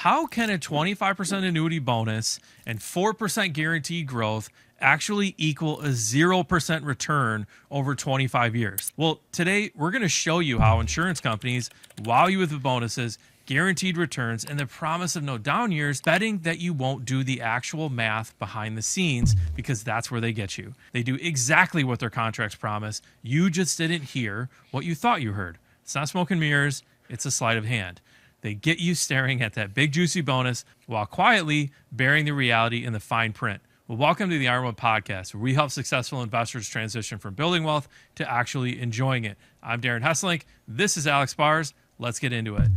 how can a 25% annuity bonus and 4% guaranteed growth actually equal a 0% return over 25 years? Well, today we're going to show you how insurance companies wow you with the bonuses, guaranteed returns, and the promise of no down years, betting that you won't do the actual math behind the scenes, because that's where they get you. They do exactly what their contracts promise. You just didn't hear what you thought you heard. It's not smoke and mirrors, it's a sleight of hand. They get you staring at that big juicy bonus while quietly bearing the reality in the fine print. Well, welcome to the Ironwood Podcast, where we help successful investors transition from building wealth to actually enjoying it. I'm Darren Hesselink. This is Alex Bars. Let's get into it.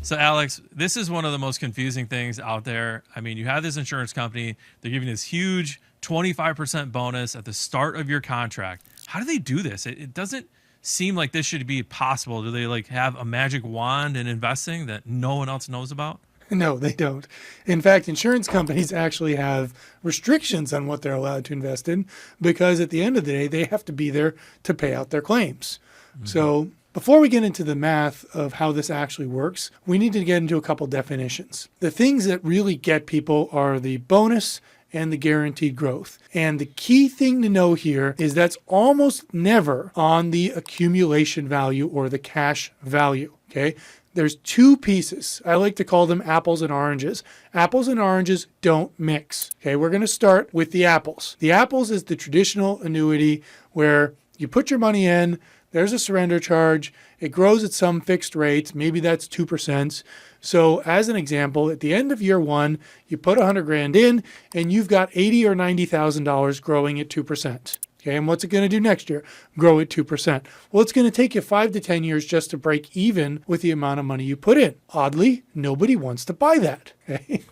So, Alex, this is one of the most confusing things out there. I mean, you have this insurance company. They're giving this huge 25% bonus at the start of your contract. How do they do this? It doesn't seem like this should be possible. Do they have a magic wand in investing that no one else knows about? No, they don't. In fact, insurance companies actually have restrictions on what they're allowed to invest in, because at the end of the day, they have to be there to pay out their claims. Mm-hmm. So before we get into the math of how this actually works, we need to get into a couple definitions. The things that really get people are the bonus and the guaranteed growth. And the key thing to know here is that's almost never on the accumulation value or the cash value, okay? There's two pieces. I like to call them apples and oranges. Apples and oranges don't mix. Okay, we're going to start with the apples. The apples is the traditional annuity where you put your money in, there's a surrender charge, it grows at some fixed rate, maybe that's 2%. So as an example, at the end of year one, you put $100,000 in and you've got $80,000 or $90,000 growing at 2%. Okay, and what's it going to do next year? Grow at 2%. Well, it's going to take you 5 to 10 years just to break even with the amount of money you put in. Oddly, nobody wants to buy that. Okay?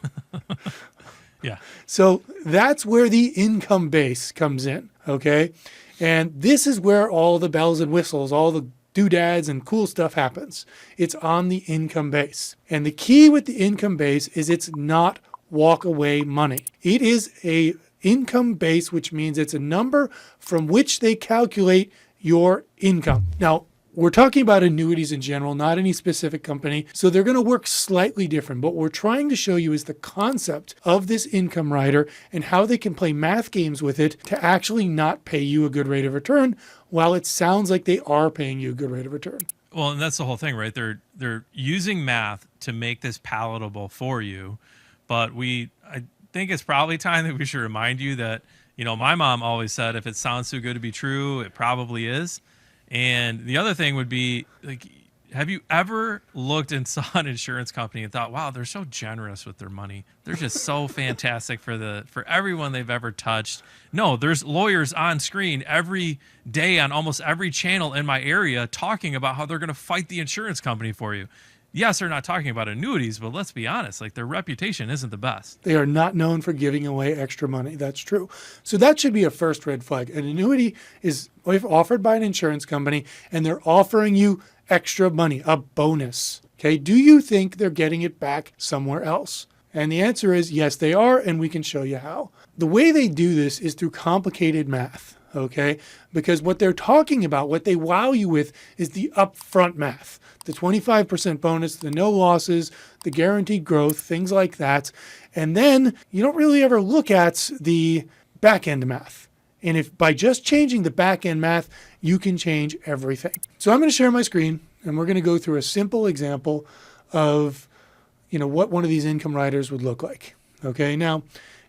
Yeah. So that's where the income base comes in. Okay. And this is where all the bells and whistles, all the doodads and cool stuff happens. It's on the income base. And the key with the income base is it's not walk away money. It is a income base, which means it's a number from which they calculate your income. Now, we're talking about annuities in general, not any specific company. So they're going to work slightly different. But what we're trying to show you is the concept of this income rider and how they can play math games with it to actually not pay you a good rate of return, while it sounds like they are paying you a good rate of return. Well, and that's the whole thing, right? They're using math to make this palatable for you. But I think it's probably time that we should remind you that, my mom always said, if it sounds too good to be true, it probably is. And the other thing would be, have you ever looked and saw an insurance company and thought, wow, they're so generous with their money. They're just so fantastic for everyone they've ever touched. No, there's lawyers on screen every day on almost every channel in my area talking about how they're going to fight the insurance company for you. Yes, they're not talking about annuities, but let's be honest, their reputation isn't the best. They are not known for giving away extra money. That's true. So that should be a first red flag. An annuity is offered by an insurance company, and they're offering you extra money, a bonus. Okay, do you think they're getting it back somewhere else? And the answer is yes, they are, and we can show you how. The way they do this is through complicated math. Okay, because what they're talking about, what they wow you with, is the upfront math, the 25% bonus, the no losses, the guaranteed growth, things like that. And then you don't really ever look at the back-end math. And if by just changing the back-end math, you can change everything. So I'm going to share my screen, and we're going to go through a simple example of, what one of these income riders would look like. Okay, now,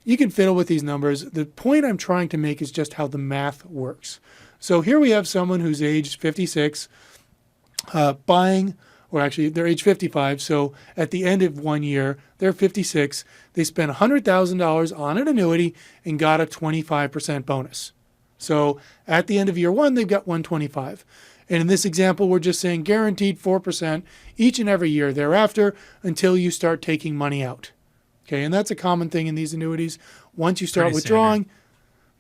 you can fiddle with these numbers. The point I'm trying to make is just how the math works. So here we have someone who's aged 56, buying, or actually they're age 55. So at the end of 1 year, they're 56. They spent $100,000 on an annuity and got a 25% bonus. So at the end of year one, they've got 125. And in this example, we're just saying guaranteed 4% each and every year thereafter until you start taking money out. Okay, and that's a common thing in these annuities. Once you start withdrawing,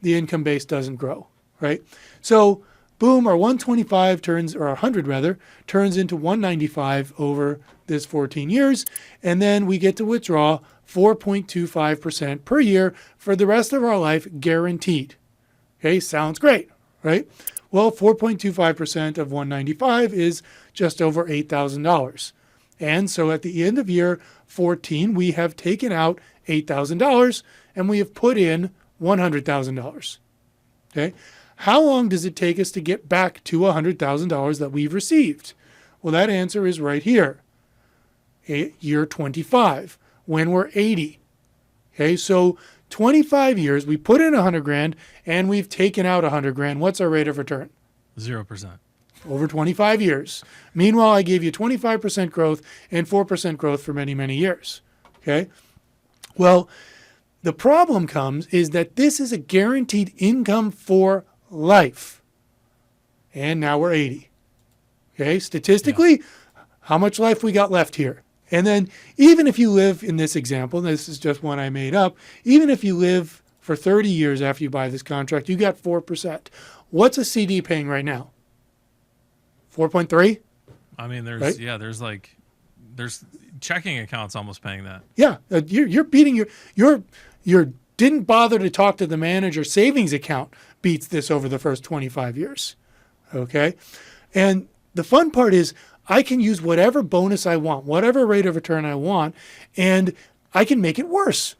the income base doesn't grow, right? So boom, our 125 turns, or 100 rather, turns into 195 over this 14 years. And then we get to withdraw 4.25% per year for the rest of our life, guaranteed. Okay, sounds great, right? Well, 4.25% of 195 is just over $8,000. And so at the end of year 14, we have taken out $8,000 and we have put in $100,000. Okay. How long does it take us to get back to $100,000 that we've received? Well, that answer is right here. Year 25, when we're 80. Okay. So 25 years, we put in 100 grand and we've taken out 100 grand. What's our rate of return? 0%. Over 25 years. Meanwhile, I gave you 25% growth and 4% growth for many, many years. Okay. Well, the problem comes is that this is a guaranteed income for life. And now we're 80. Okay. Statistically, how much life we got left here? And then even if you live in this example, this is just one I made up, even if you live for 30 years after you buy this contract, you got 4%. What's a CD paying right now? 4.3? I mean, there's, right? there's checking accounts almost paying that. Yeah. You're beating your didn't bother to talk to the manager savings account beats this over the first 25 years. Okay. And the fun part is I can use whatever bonus I want, whatever rate of return I want, and I can make it worse,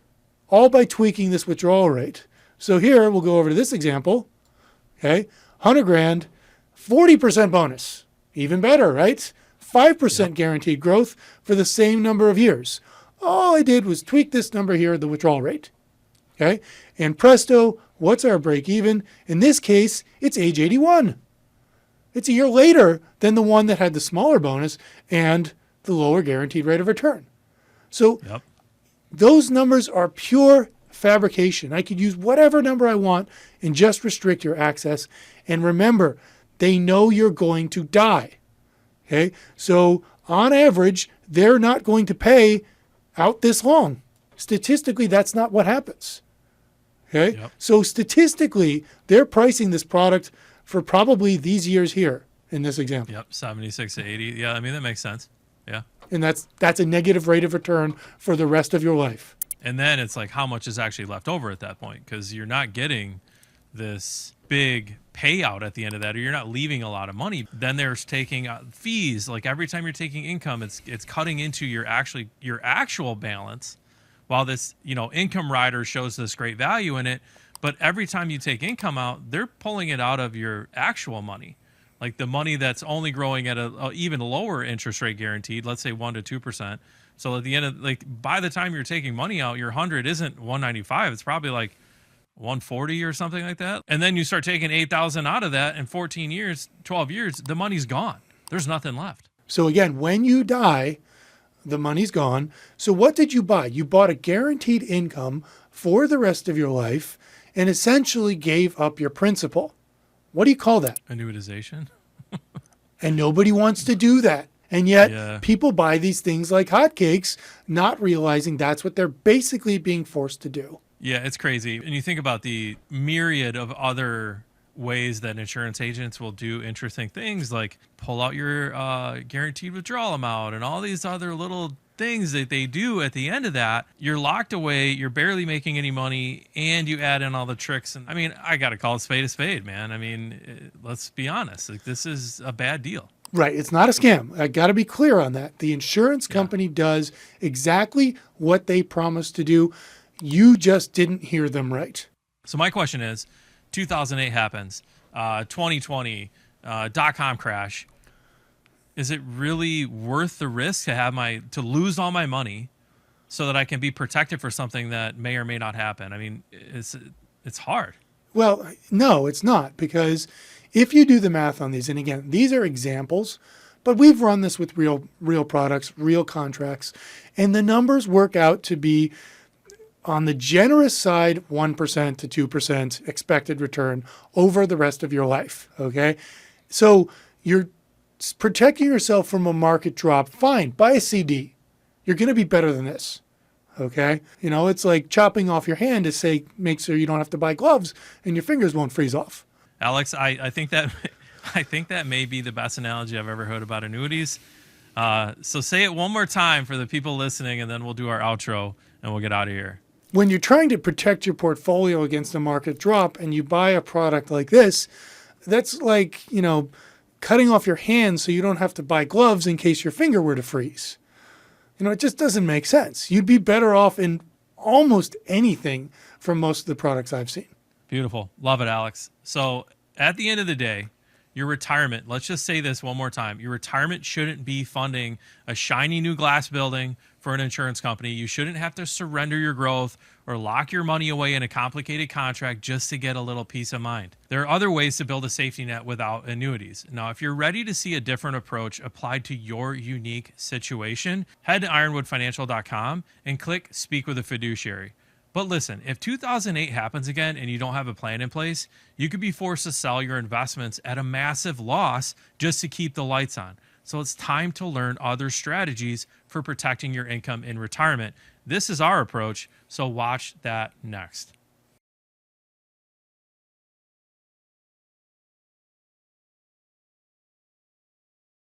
all by tweaking this withdrawal rate. So here we'll go over to this example. Okay, 100 grand, 40% bonus, even better, right? 5% guaranteed growth for the same number of years. All I did was tweak this number here, the withdrawal rate. Okay, and presto, what's our break even? In this case, it's age 81. It's a year later than the one that had the smaller bonus and the lower guaranteed rate of return. So those numbers are pure fabrication. I could use whatever number I want and just restrict your access. And remember, they know you're going to die. Okay, so on average, they're not going to pay out this long. Statistically, that's not what happens. Okay, so statistically, they're pricing this product for probably these years here in this example. 76 to 80. Yeah, I mean, that makes sense. Yeah. And that's a negative rate of return for the rest of your life. And then it's like how much is actually left over at that point, because you're not getting this big payout at the end of that, or you're not leaving a lot of money. Then there's taking fees. Like every time you're taking income, it's cutting into your actual balance, while this income rider shows this great value in it. But every time you take income out, they're pulling it out of your actual money, like the money that's only growing at a even lower interest rate guaranteed, let's say 1% to 2%. So at the end of by the time you're taking money out, your 100 isn't 195. It's probably like 140 or something like that. And then you start taking 8,000 out of that in 14 years, 12 years, the money's gone. There's nothing left. So again, when you die, the money's gone. So what did you buy? You bought a guaranteed income for the rest of your life and essentially gave up your principal. What do you call that? Annuitization. And nobody wants to do that. And yet people buy these things like hotcakes, not realizing that's what they're basically being forced to do. Yeah, it's crazy. And you think about the myriad of other ways that insurance agents will do interesting things, like pull out your guaranteed withdrawal amount and all these other little things that they do at the end of that. You're locked away, you're barely making any money, and you add in all the tricks. And I mean, I got to call a spade, man. I mean, let's be honest. Like, this is a bad deal. Right. It's not a scam. I got to be clear on that. The insurance company does exactly what they promised to do. You just didn't hear them right. So my question is, 2008 happens, 2020, .com crash. Is it really worth the risk to lose all my money so that I can be protected for something that may or may not happen? I mean, it's hard. Well, no, it's not, because if you do the math on these, and again, these are examples, but we've run this with real products, real contracts, and the numbers work out to be on the generous side, 1% to 2% expected return over the rest of your life. Okay. So you're protecting yourself from a market drop. Fine. Buy a CD. You're going to be better than this. Okay. It's like chopping off your hand to say, make sure you don't have to buy gloves and your fingers won't freeze off. Alex, I think that may be the best analogy I've ever heard about annuities. So say it one more time for the people listening, and then we'll do our outro and we'll get out of here. When you're trying to protect your portfolio against a market drop and you buy a product like this, that's like, cutting off your hand so you don't have to buy gloves in case your finger were to freeze. It just doesn't make sense. You'd be better off in almost anything from most of the products I've seen. Beautiful. Love it, Alex. So at the end of the day, your retirement, let's just say this one more time. Your retirement shouldn't be funding a shiny new glass building for an insurance company. You shouldn't have to surrender your growth or lock your money away in a complicated contract just to get a little peace of mind. There are other ways to build a safety net without annuities. Now, if you're ready to see a different approach applied to your unique situation, head to ironwoodfinancial.com and click Speak with a Fiduciary. But listen, if 2008 happens again and you don't have a plan in place, you could be forced to sell your investments at a massive loss just to keep the lights on. So it's time to learn other strategies for protecting your income in retirement. This is our approach, so watch that next.